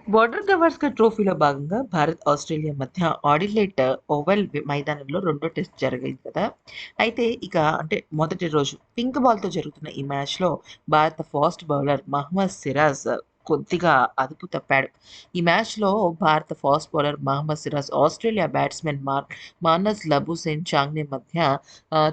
Border Gavaskar ట్రోఫీలో భాగంగా Bharat, Australia మధ్య ఆడిలైట్ ఓవల్ మైదానంలో రెండో టెస్ట్ జరిగింది కదా! అయితే అంటే మొదటి రోజు పింక్ బాల్‌తో జరుగుతున్న ఈ మ్యాచ్‌లో భారత ఫాస్ట్ బౌలర్ మహ్మద్ సిరాజ్ కొద్దిగా అదుపు తప్పాడు. ఈ మ్యాచ్‌లో భారత fast bowler Mohammed Siraj, Australia batsman Marnus Labuschagne మధ్య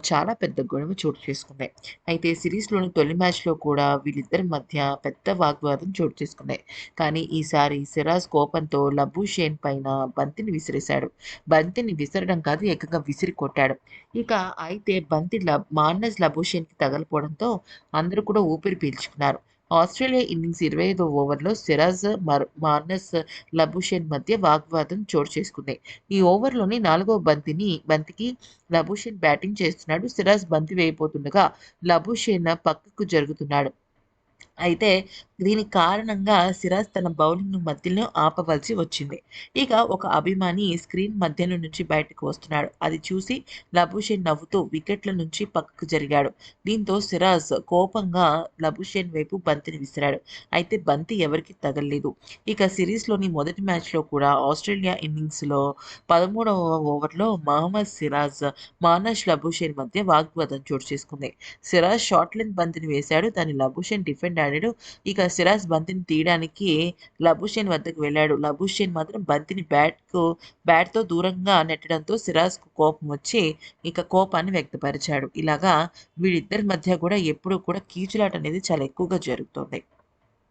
చాలా పెద్ద గొడవ చోటు చేసుకుంది. అయితే సిరీస్‌లోని తొలి మ్యాచ్‌లో కూడా వీళ్ళిద్దరి మధ్య పెద్ద వాగ్వాదం చోటు చేసుకుంది. కానీ ఈసారి సిరాజ్ కోపంతో లబుషేన్ పైన బంతిని విసిరేశాడు. బంతిని విసరడం కాదు, ఏకంగా విసిరి కొట్టాడు. ఇక అయితే బంతి మానస్ లబుషేన్‌కి తగలిపోవడంతో అందరూ కూడా ఊపిరి పీల్చుకున్నారు. ఆస్ట్రేలియా ఇన్నింగ్స్ 25వ ఓవర్‌లో సిరాజ్, మానస్ లబుషేన్ మధ్య వాగ్వాదం చోటు చేసుకుంది. ఈ ఓవర్‌లోని 4వ బంతికి లబుషేన్ బ్యాటింగ్ చేస్తున్నాడు. సిరాజ్ బంతి వేయబోతుండగా లబుషేన్ పక్కకు జరుగుతున్నాడు. అయితే దీనికి కారణంగా సిరాజ్ తన బౌలింగ్‌ను మధ్యలో ఆపవలసి వచ్చింది. ఇక ఒక అభిమాని స్క్రీన్ మధ్యలో నుంచి బయటకు వస్తున్నాడు. అది చూసి లబుషేన్ నవ్వుతూ వికెట్ల నుంచి పక్కకు జరిగాడు. దీంతో సిరాజ్ కోపంగా లబుషేన్ వైపు బంతిని విసిరాడు. అయితే బంతి ఎవరికీ తగల్లేదు. ఇక సిరీస్‌లోని మొదటి మ్యాచ్‌లో కూడా ఆస్ట్రేలియా ఇన్నింగ్స్‌లో 13వ ఓవర్‌లో మహమ్మద్ సిరాజ్, మానస్ లబుషేన్ మధ్య వాగ్వాదం చోటు చేసుకుంది. సిరాజ్ షార్ట్ లెంత్ బంతిని వేశాడు. దాన్ని లబుషేన్ డిఫెండ్ ఆడాడు. ఇక సిరాజ్ బంతిని తీయడానికి లబుషేన్ వద్దకు వెళ్ళాడు. లబుషేన్ మాత్రం బంతిని బ్యాట్‌తో దూరంగా నెట్టడంతో సిరాజ్‌కు కోపం వచ్చి ఇక కోపాన్ని వ్యక్తపరిచాడు. ఇలాగా వీళ్ళిద్దరి మధ్య కూడా ఎప్పుడూ కూడా కీచులాట అనేది చాలా ఎక్కువగా జరుగుతుంది.